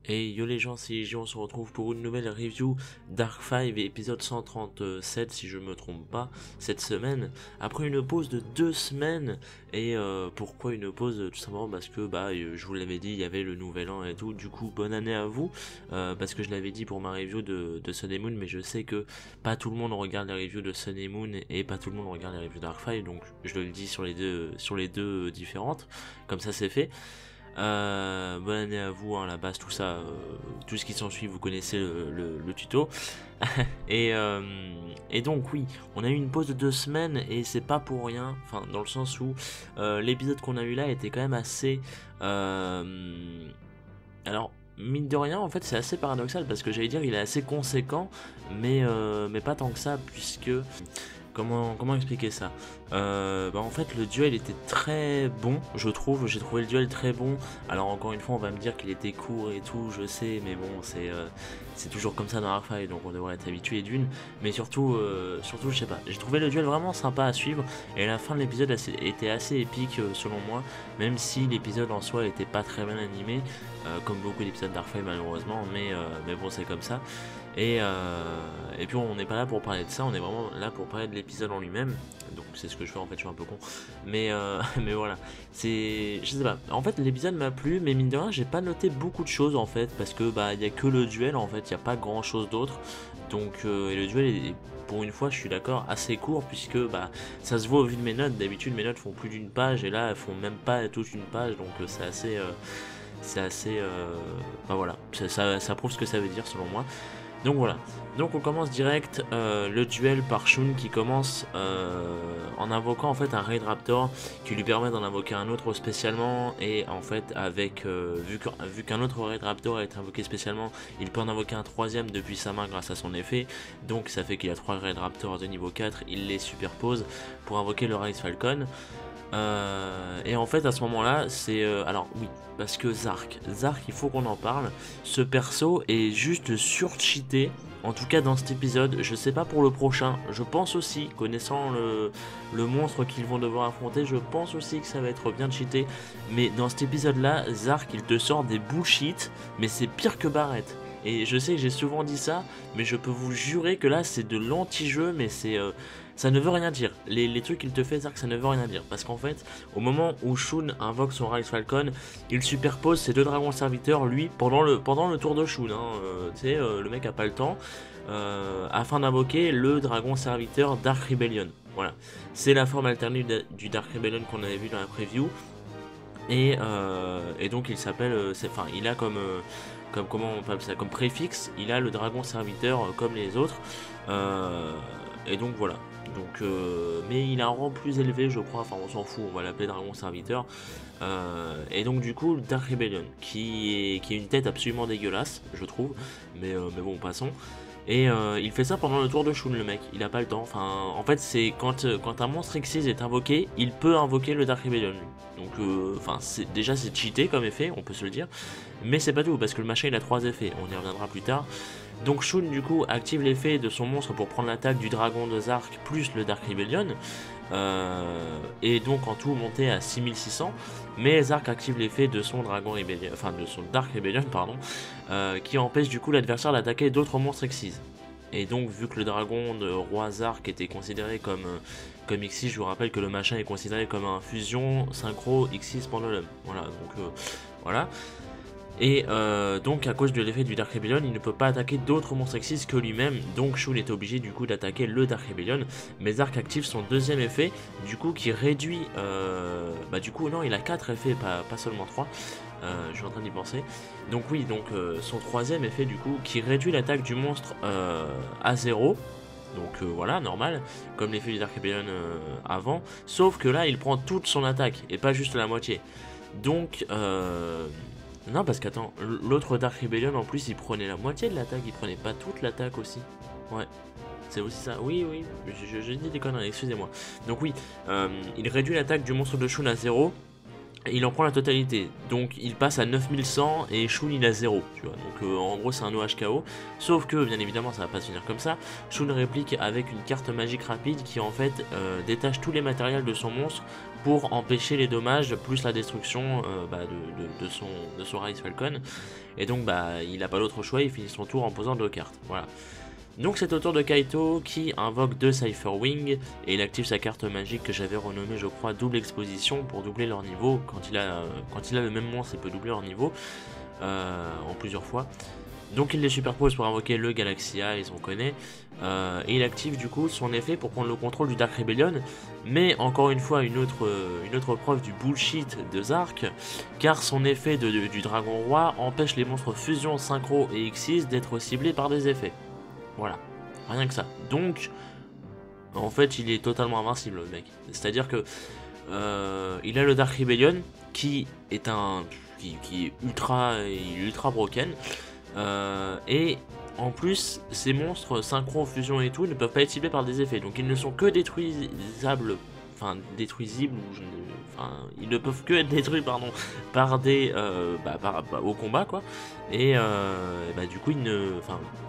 Et yo les gens, c'est Iji, on se retrouve pour une nouvelle review Dark 5 épisode 137 si je me trompe pas cette semaine. Après une pause de 2 semaines. Et pourquoi une pause? Tout simplement parce que je vous l'avais dit, il y avait le nouvel an et tout. Du coup bonne année à vous, parce que je l'avais dit pour ma review de Sun et Moon. Mais je sais que pas tout le monde regarde les reviews de Sun et Moon et pas tout le monde regarde les reviews Dark 5. Donc je le dis sur les deux différentes. Comme ça c'est fait. Bonne année à vous, hein, la base, tout ça, tout ce qui s'ensuit, vous connaissez le tuto. et donc oui, on a eu une pause de 2 semaines et c'est pas pour rien, enfin dans le sens où l'épisode qu'on a eu là était quand même assez... alors mine de rien en fait c'est assez paradoxal parce que j'allais dire il est assez conséquent mais pas tant que ça puisque... Comment expliquer ça? En fait le duel était très bon, je trouve, j'ai trouvé le duel très bon. Alors encore une fois on va me dire qu'il était court et tout, je sais, mais bon c'est toujours comme ça dans Darkfire, donc on devrait être habitué d'une. Mais surtout je sais pas, j'ai trouvé le duel vraiment sympa à suivre et la fin de l'épisode était assez épique selon moi, même si l'épisode en soi était pas très bien animé, comme beaucoup d'épisodes Darkfire malheureusement, mais bon c'est comme ça. Et puis on n'est pas là pour parler de ça, on est vraiment là pour parler de l'épisode en lui-même. Donc c'est ce que je fais en fait, je suis un peu con. Mais voilà, je sais pas. En fait l'épisode m'a plu, mais mine de rien j'ai pas noté beaucoup de choses en fait, parce que il y a que le duel en fait, il y a pas grand chose d'autre. Donc et le duel est, pour une fois je suis d'accord, assez court, puisque ça se voit au vu de mes notes. D'habitude mes notes font plus d'une page et là elles font même pas toute une page, donc c'est assez voilà, ça prouve ce que ça veut dire selon moi. Donc voilà, donc on commence direct le duel par Shun qui commence en invoquant en fait un Raid Raptor qui lui permet d'en invoquer un autre spécialement, et en fait avec vu qu'un autre Raid Raptor a été invoqué spécialement, il peut en invoquer un troisième depuis sa main grâce à son effet, donc ça fait qu'il y a 3 Raid Raptors de niveau 4, il les superpose pour invoquer le Rise Falcon. Et en fait à ce moment là c'est alors oui, parce que Zark il faut qu'on en parle. Ce perso est juste surcheaté, en tout cas dans cet épisode. Je sais pas pour le prochain, je pense aussi, connaissant le monstre qu'ils vont devoir affronter, je pense aussi que ça va être bien cheaté. Mais dans cet épisode là, Zark il te sort des bullshit, mais c'est pire que Barrett. Et je sais que j'ai souvent dit ça, mais je peux vous jurer que là c'est de l'anti-jeu, mais ça ne veut rien dire. Les trucs qu'il te fait, Zark, ça ne veut rien dire. Parce qu'en fait, au moment où Shun invoque son Rise Falcon, il superpose ses 2 dragons serviteurs, lui, pendant le tour de Shun. Le mec a pas le temps, afin d'invoquer le dragon serviteur Dark Rebellion. Voilà. C'est la forme alternative du Dark Rebellion qu'on avait vu dans la preview. Et donc il s'appelle, il a comme comment on peut appeler ça, comme préfixe, il a le dragon serviteur comme les autres, et donc voilà. Donc mais il a un rang plus élevé je crois, enfin on s'en fout, on va l'appeler dragon serviteur. Et donc du coup Dark Rebellion qui est une tête absolument dégueulasse je trouve, mais bon passons. Et il fait ça pendant le tour de Shun, le mec, il a pas le temps. Enfin, en fait, c'est quand un monstre X6 est invoqué, il peut invoquer le Dark Rebellion. Donc, déjà c'est cheaté comme effet, on peut se le dire. Mais c'est pas tout, parce que le machin il a 3 effets, on y reviendra plus tard. Donc Shun du coup active l'effet de son monstre pour prendre l'attaque du dragon de Zark plus le Dark Rebellion. Et donc en tout monter à 6600, mais Zark active l'effet de son Dragon Rebellion, enfin de son Dark Rebellion pardon, qui empêche du coup l'adversaire d'attaquer d'autres monstres X6. Et donc vu que le dragon de roi Zark était considéré comme X6, je vous rappelle que le machin est considéré comme un fusion synchro X6 Pendulum. Voilà, donc voilà. Et donc à cause de l'effet du Dark Rebellion, il ne peut pas attaquer d'autres monstres X6 que lui-même, donc Shun est obligé du coup d'attaquer le Dark Rebellion. Mais Zark active son deuxième effet, du coup qui réduit, du coup non il a 4 effets, pas seulement 3, je suis en train d'y penser. Donc oui, donc son troisième effet du coup qui réduit l'attaque du monstre à 0. Donc voilà, normal, comme l'effet du Dark Rebellion avant, sauf que là il prend toute son attaque et pas juste la moitié. Donc non, parce qu'attends, l'autre Dark Rebellion en plus il prenait la moitié de l'attaque, il prenait pas toute l'attaque aussi. Ouais, c'est aussi ça, oui, je dis des conneries, excusez-moi. Donc oui, il réduit l'attaque du monstre de Shun à 0, et il en prend la totalité. Donc il passe à 9100 et Shun il a 0, tu vois. Donc en gros c'est un OHKO, sauf que bien évidemment ça va pas se finir comme ça. Shun réplique avec une carte magique rapide qui en fait détache tous les matériels de son monstre pour empêcher les dommages plus la destruction de son Rise Falcon. Et donc bah il n'a pas d'autre choix, il finit son tour en posant 2 cartes. Voilà. Donc c'est au tour de Kaito qui invoque 2 Cypher Wing et il active sa carte magique que j'avais renommée je crois double exposition pour doubler leur niveau. Quand il a le même monstre il peut doubler leur niveau en plusieurs fois. Donc il les superpose pour invoquer le Galaxy Eyes, on connaît, et il active du coup son effet pour prendre le contrôle du Dark Rebellion, mais encore une fois une autre preuve du bullshit de Zark, car son effet du Dragon Roi empêche les monstres Fusion, Synchro et Xyz d'être ciblés par des effets. Voilà, rien que ça. Donc, en fait, il est totalement invincible, le mec. C'est-à-dire que il a le Dark Rebellion qui est ultra broken. Et en plus, ces monstres synchro, fusion et tout ne peuvent pas être ciblés par des effets, donc ils ne sont que détruisables, ils ne peuvent que être détruits par des au combat quoi. Et du coup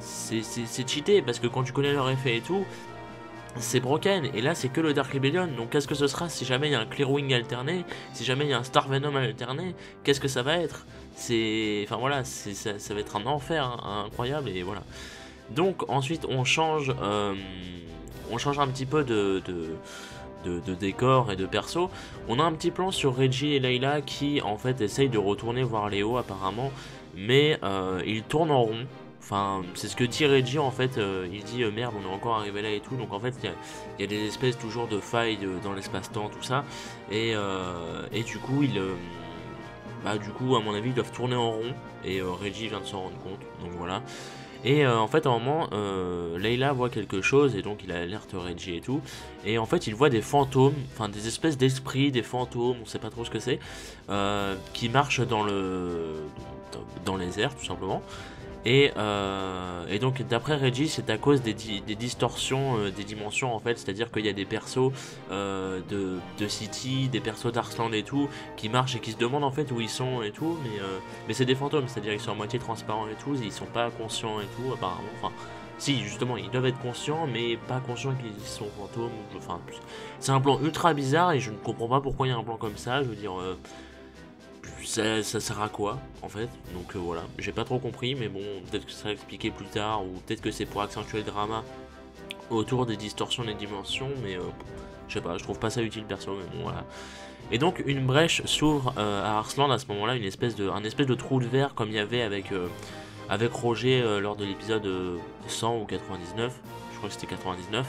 c'est cheaté parce que quand tu connais leur effet et tout, c'est broken, et là c'est que le Dark Rebellion, donc qu'est-ce que ce sera si jamais il y a un Clearwing alterné, si jamais il y a un Star Venom alterné, qu'est-ce que ça va être? Ça va être un enfer incroyable, et voilà. Donc ensuite on change un petit peu de décor et de perso. On a un petit plan sur Reggie et Layla qui en fait essayent de retourner voir Léo apparemment, mais ils tournent en rond. Enfin, c'est ce que dit Reggie en fait, il dit merde on est encore arrivé là et tout, donc en fait il y a des espèces toujours de failles dans l'espace-temps, tout ça, et du coup à mon avis ils doivent tourner en rond, et Reggie vient de s'en rendre compte, donc voilà. Et en fait à un moment Layla voit quelque chose et donc il alerte Reggie et tout, et en fait il voit des fantômes, enfin des espèces d'esprits, des fantômes, on sait pas trop ce que c'est, qui marchent dans les airs tout simplement. Et donc d'après Reggie c'est à cause des distorsions des dimensions en fait, c'est à dire qu'il y a des persos de City, des persos d'Arsland et tout qui marchent et qui se demandent en fait où ils sont et tout, mais c'est des fantômes, c'est à dire ils sont à moitié transparents et tout, ils sont pas conscients et tout apparemment, enfin si justement ils doivent être conscients mais pas conscients qu'ils sont fantômes, enfin c'est un plan ultra bizarre et je ne comprends pas pourquoi il y a un plan comme ça, je veux dire ça sert à quoi en fait, donc voilà, j'ai pas trop compris, mais bon, peut-être que ça sera expliqué plus tard, ou peut-être que c'est pour accentuer le drama autour des distorsions des dimensions, mais je sais pas, je trouve pas ça utile perso, mais bon voilà. Et donc une brèche s'ouvre à Arsland à ce moment là, un espèce de trou de verre comme il y avait avec Roger lors de l'épisode 100 ou 99, je crois que c'était 99.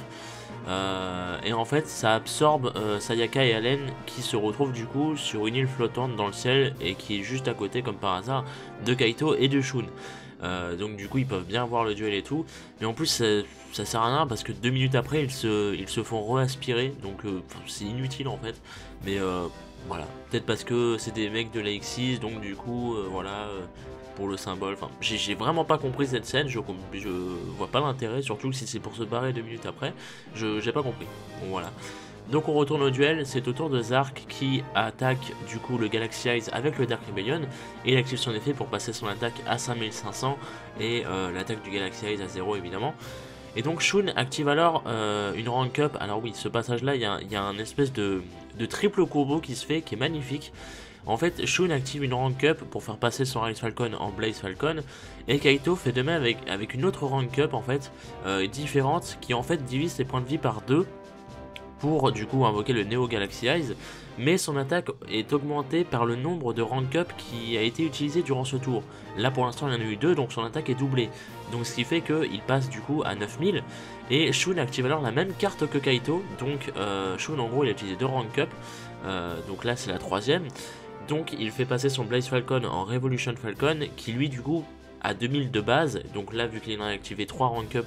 Et en fait ça absorbe Sayaka et Allen qui se retrouvent du coup sur une île flottante dans le ciel et qui est juste à côté comme par hasard de Kaito et de Shun. Donc du coup ils peuvent bien voir le duel et tout, mais en plus ça sert à rien parce que 2 minutes après ils se font re-aspirer, donc c'est inutile en fait, mais voilà, peut-être parce que c'est des mecs de la X6, donc du coup voilà, pour le symbole, enfin j'ai vraiment pas compris cette scène, je vois pas l'intérêt, surtout si c'est pour se barrer 2 minutes après, j'ai pas compris, bon voilà. Donc on retourne au duel, c'est au tour de Zark qui attaque du coup le Galaxy Eyes avec le Dark Rebellion, et il active son effet pour passer son attaque à 5500 et l'attaque du Galaxy Eyes à 0 évidemment. Et donc Shun active alors une rank up. Alors oui, ce passage là il y a un espèce de triple combo qui se fait, qui est magnifique. En fait, Shun active une rank up pour faire passer son Rise Falcon en Blaze Falcon, et Kaito fait de même avec une autre rank up en fait différente, qui en fait divise ses points de vie par 2 pour du coup invoquer le Neo Galaxy Eyes, mais son attaque est augmentée par le nombre de rank up qui a été utilisé durant ce tour. Là pour l'instant il y en a eu 2, donc son attaque est doublée, donc ce qui fait qu'il passe du coup à 9000, et Shun active alors la même carte que Kaito, donc Shun en gros il a utilisé 2 rank up, donc là c'est la 3ème, donc il fait passer son Blaze Falcon en Revolution Falcon, qui lui du coup à 2000 de base, donc là vu qu'il en a activé 3 rank up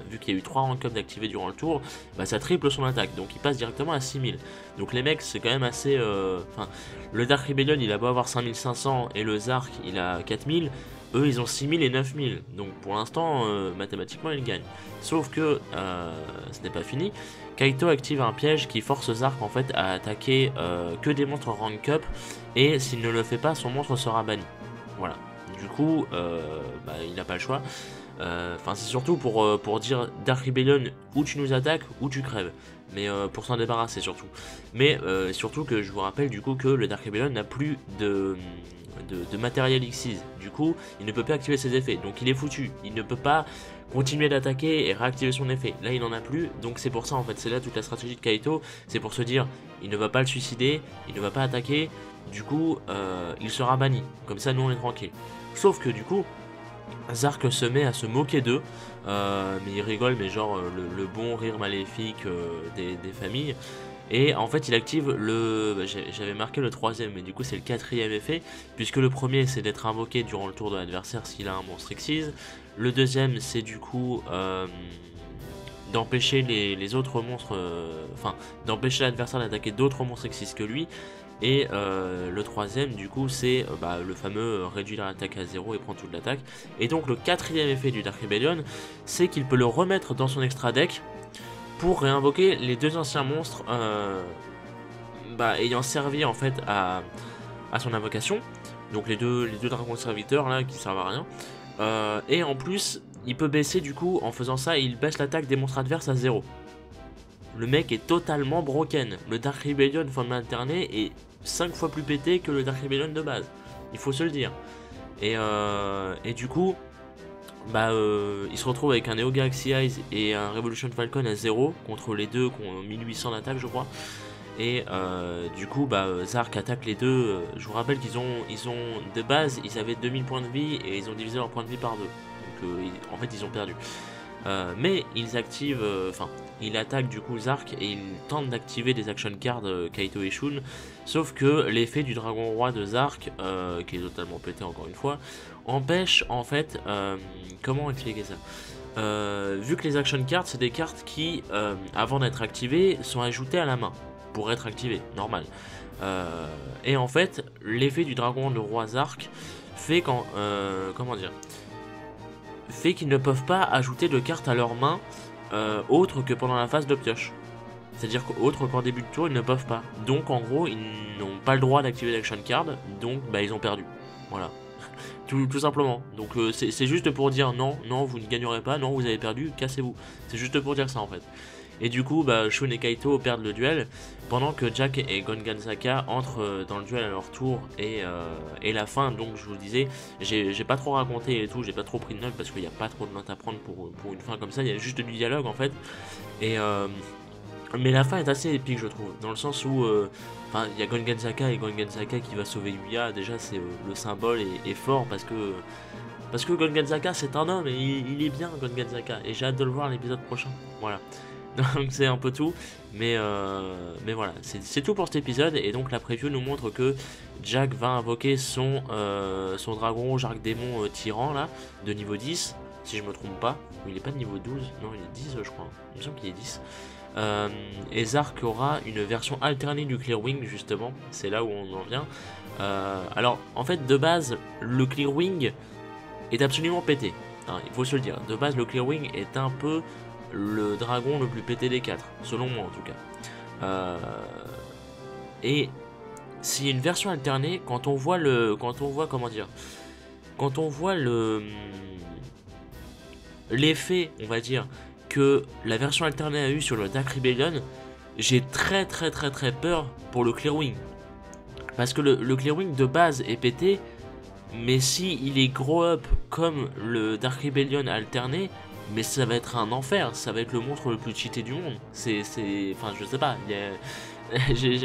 vu qu'il y a eu 3 rank up d'activer durant le tour, bah ça triple son attaque, donc il passe directement à 6000. Donc les mecs c'est quand même assez, le Dark Rebellion il a beau avoir 5500 et le Zark il a 4000, eux ils ont 6000 et 9000, donc pour l'instant mathématiquement ils gagnent. Sauf que ce n'est pas fini, Kaito active un piège qui force Zark en fait à attaquer que des monstres rank up, et s'il ne le fait pas son monstre sera banni. Voilà. Du coup, il n'a pas le choix. Enfin, c'est surtout pour dire Dark Rebellion, ou tu nous attaques, ou tu crèves. Mais pour s'en débarrasser surtout. Mais surtout que je vous rappelle du coup que le Dark Rebellion n'a plus de matériel Xyz. Du coup, il ne peut pas activer ses effets. Donc il est foutu. Il ne peut pas continuer d'attaquer et réactiver son effet. Là, il n'en a plus. Donc c'est pour ça en fait. C'est là toute la stratégie de Kaito. C'est pour se dire, il ne va pas le suicider. Il ne va pas attaquer. Du coup, il sera banni. Comme ça, nous on est tranquille. Sauf que du coup, Zark se met à se moquer d'eux. Mais il rigole, mais genre le bon rire maléfique des familles. Et en fait il active le... j'avais marqué le troisième, mais du coup c'est le quatrième effet, puisque le premier c'est d'être invoqué durant le tour de l'adversaire s'il a un monstre Xyz. Le deuxième c'est du coup d'empêcher les autres monstres... Enfin, d'empêcher l'adversaire d'attaquer d'autres monstres Xyz que lui. Et le troisième du coup c'est le fameux réduire l'attaque à 0 et prendre toute l'attaque. Et donc le quatrième effet du Dark Rebellion, c'est qu'il peut le remettre dans son extra deck pour réinvoquer les deux anciens monstres ayant servi en fait à son invocation. Donc les deux dragons serviteurs là qui servent à rien. Et en plus il peut baisser du coup, en faisant ça il baisse l'attaque des monstres adverses à 0. Le mec est totalement broken. Le Dark Rebellion forme alterné est 5 fois plus pété que le Dark Rebellion de base. Il faut se le dire. Et du coup, il se retrouve avec un Neo Galaxy Eyes et un Revolution Falcon à 0 contre les deux qui ont 1800 d'attaque, je crois. Et du coup, Zark attaque les deux. Je vous rappelle qu'ils ont de base, ils avaient 2000 points de vie et ils ont divisé leurs points de vie par deux. Donc en fait, ils ont perdu. Mais ils activent, il attaque du coup Zark et il tente d'activer des action cards Kaito et Shun, sauf que l'effet du dragon roi de Zark, qui est totalement pété encore une fois, empêche en fait, comment expliquer ça, vu que les action cards c'est des cartes qui, avant d'être activées, sont ajoutées à la main, pour être activées, normal. Et en fait, l'effet du dragon de roi Zark fait quand, fait qu'ils ne peuvent pas ajouter de cartes à leur main autre que pendant la phase de pioche. C'est-à-dire qu'autre qu'en début de tour, ils ne peuvent pas. Donc en gros, ils n'ont pas le droit d'activer l'action card, donc ils ont perdu. Voilà. Tout simplement. Donc c'est juste pour dire non, vous ne gagnerez pas, non, vous avez perdu, cassez-vous. C'est juste pour dire ça en fait. Et du coup, Shun et Kaito perdent le duel, pendant que Jack et Gonganzaka entrent dans le duel à leur tour, et la fin, donc je vous le disais, j'ai pas trop raconté et tout, j'ai pas trop pris de notes, parce qu'il n'y a pas trop de notes à prendre pour une fin comme ça, il y a juste du dialogue en fait, et mais la fin est assez épique je trouve, dans le sens où, il y a Gonganzaka qui va sauver Yuya, déjà c'est le symbole est fort, parce que Gonganzaka c'est un homme, et il est bien Gonganzaka, et j'ai hâte de le voir l'épisode prochain, voilà. Donc c'est un peu tout, mais voilà, c'est tout pour cet épisode. Et donc la preview nous montre que Jack va invoquer son dragon rouge arc-démon tyran là, de niveau 10, si je me trompe pas. Il est pas de niveau 12, non il est 10 je crois, il me semble qu'il est 10. Et Zark aura une version alternée du Clearwing justement, c'est là où on en vient. Alors en fait de base, le Clearwing est absolument pété, hein, il faut se le dire. De base le Clearwing est un peu le dragon le plus pété des 4, selon moi en tout cas. Et s'il y a une version alternée, quand on voit l'effet, on va dire, que la version alternée a eu sur le Dark Rebellion, j'ai très peur pour le Clearwing. Parce que le Clearwing de base est pété, mais si il est grow up comme le Dark Rebellion alterné, mais ça va être un enfer, ça va être le monstre le plus cheaté du monde. Enfin, je sais pas.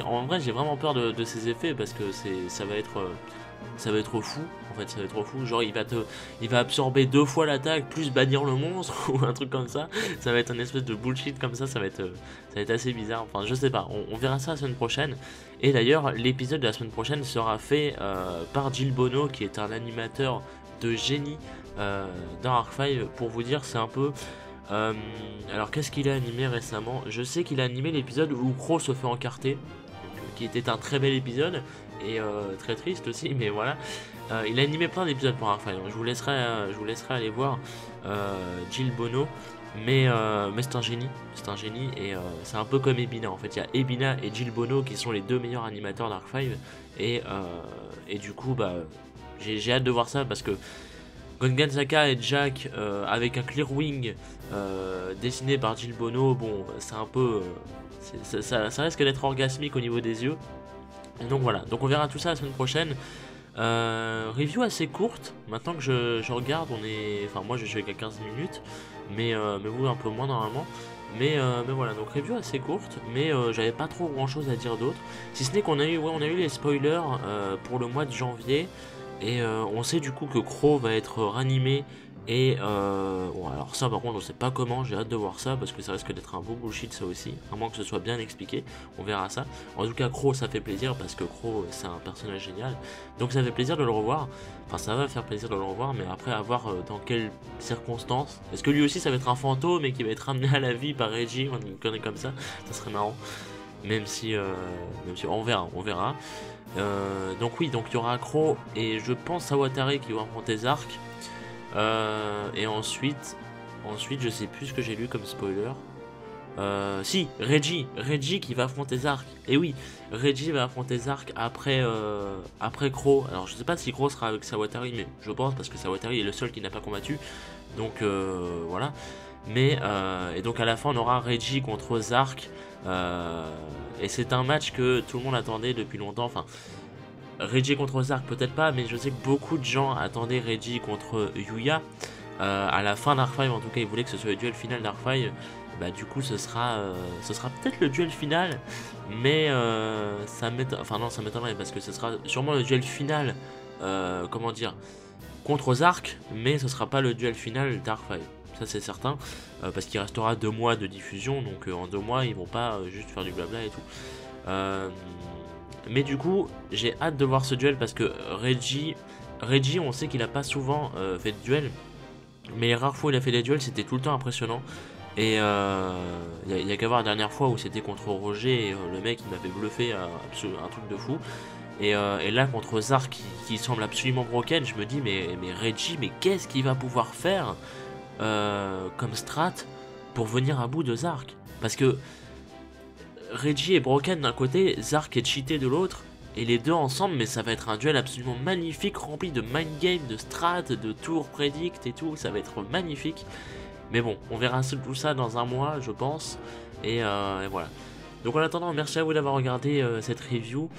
En vrai, j'ai vraiment peur de ces effets parce que ça va être fou. En fait, ça va être fou. Genre, il va absorber 2 fois l'attaque plus bannir le monstre ou un truc comme ça. Ça va être une espèce de bullshit comme ça. Ça va être assez bizarre. Enfin, je sais pas. On verra ça la semaine prochaine. Et d'ailleurs, l'épisode de la semaine prochaine sera fait par Jill Bono, qui est un animateur de génie dans Arc 5. Pour vous dire, c'est un peu alors qu'est-ce qu'il a animé récemment? Je sais qu'il a animé l'épisode où Crow se fait encarter, donc, qui était un très bel épisode et très triste aussi, mais voilà. Il a animé plein d'épisodes pour Arc 5, je vous laisserai aller voir Jill Bono, mais c'est un génie, et c'est un peu comme Ebina en fait. Il y a Ebina et Jill Bono qui sont les deux meilleurs animateurs d'Arc 5, et du coup j'ai hâte de voir ça parce que Gongensaka et Jack avec un Clear Wing dessiné par Jill Bono, bon, c'est un peu... ça risque d'être orgasmique au niveau des yeux. Et donc voilà, donc on verra tout ça la semaine prochaine. Review assez courte, maintenant que je regarde, on est... Enfin moi je suis qu'à 15 minutes, mais vous un peu moins normalement. Mais voilà, donc review assez courte, mais j'avais pas trop grand chose à dire d'autre. Si ce n'est qu'on a eu, ouais, on a eu les spoilers pour le mois de janvier. Et on sait du coup que Crow va être ranimé. Et bon, alors ça par contre on sait pas comment, j'ai hâte de voir ça parce que ça risque d'être un beau bullshit ça aussi, à moins que ce soit bien expliqué, on verra ça. En tout cas Crow ça fait plaisir parce que Crow c'est un personnage génial, donc ça fait plaisir de le revoir, enfin ça va faire plaisir de le revoir, mais après à voir dans quelles circonstances, est-ce que lui aussi ça va être un fantôme et qui va être ramené à la vie par Reggie, on le connaît comme ça serait marrant, même si on verra, on verra. Donc oui, donc il y aura Crow et je pense Sawatari qui vont affronter Zark. Et ensuite je sais plus ce que j'ai lu comme spoiler. Si, Reggie qui va affronter Zark. Et oui, Reggie va affronter Zark après Crow. Alors je sais pas si Crow sera avec Sawatari, mais je pense parce que Sawatari est le seul qui n'a pas combattu. Donc voilà. Mais et donc à la fin on aura Reggie contre Zark. Et c'est un match que tout le monde attendait depuis longtemps. Enfin, Reggie contre Zark peut-être pas, mais je sais que beaucoup de gens attendaient Reggie contre Yuya. À la fin d'Arc 5 en tout cas ils voulaient que ce soit le duel final d'Arc 5. Bah du coup ce sera peut-être le duel final, mais ça m'étonnerait parce que ce sera sûrement le duel final, comment dire, contre Zark, mais ce sera pas le duel final d'Arc 5. Ça c'est certain, parce qu'il restera 2 mois de diffusion, donc en 2 mois ils vont pas juste faire du blabla et tout. Mais du coup, j'ai hâte de voir ce duel parce que Reggie on sait qu'il a pas souvent fait de duel, mais les rares fois où il a fait des duels, c'était tout le temps impressionnant. Et y a qu'à voir la dernière fois où c'était contre Roger, et le mec il m'avait bluffé un truc de fou. Et là contre Zark qui semble absolument broken, je me dis mais Reggie, mais qu'est-ce qu'il va pouvoir faire comme strat pour venir à bout de Zark? Parce que Reggie est broken d'un côté, Zark est cheaté de l'autre, et les deux ensemble, mais ça va être un duel absolument magnifique, rempli de mind game, de strat, de tours predict et tout, ça va être magnifique. Mais bon, on verra tout ça dans un mois, je pense, et voilà. Donc en attendant, merci à vous d'avoir regardé cette review,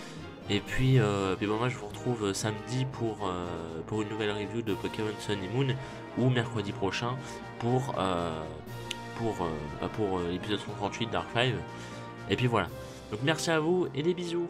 et puis bon, moi je vous retrouve samedi pour une nouvelle review de Pokémon Sun et Moon, ou mercredi prochain pour l'épisode 138 d'Arc 5. Et puis voilà. Donc merci à vous et des bisous.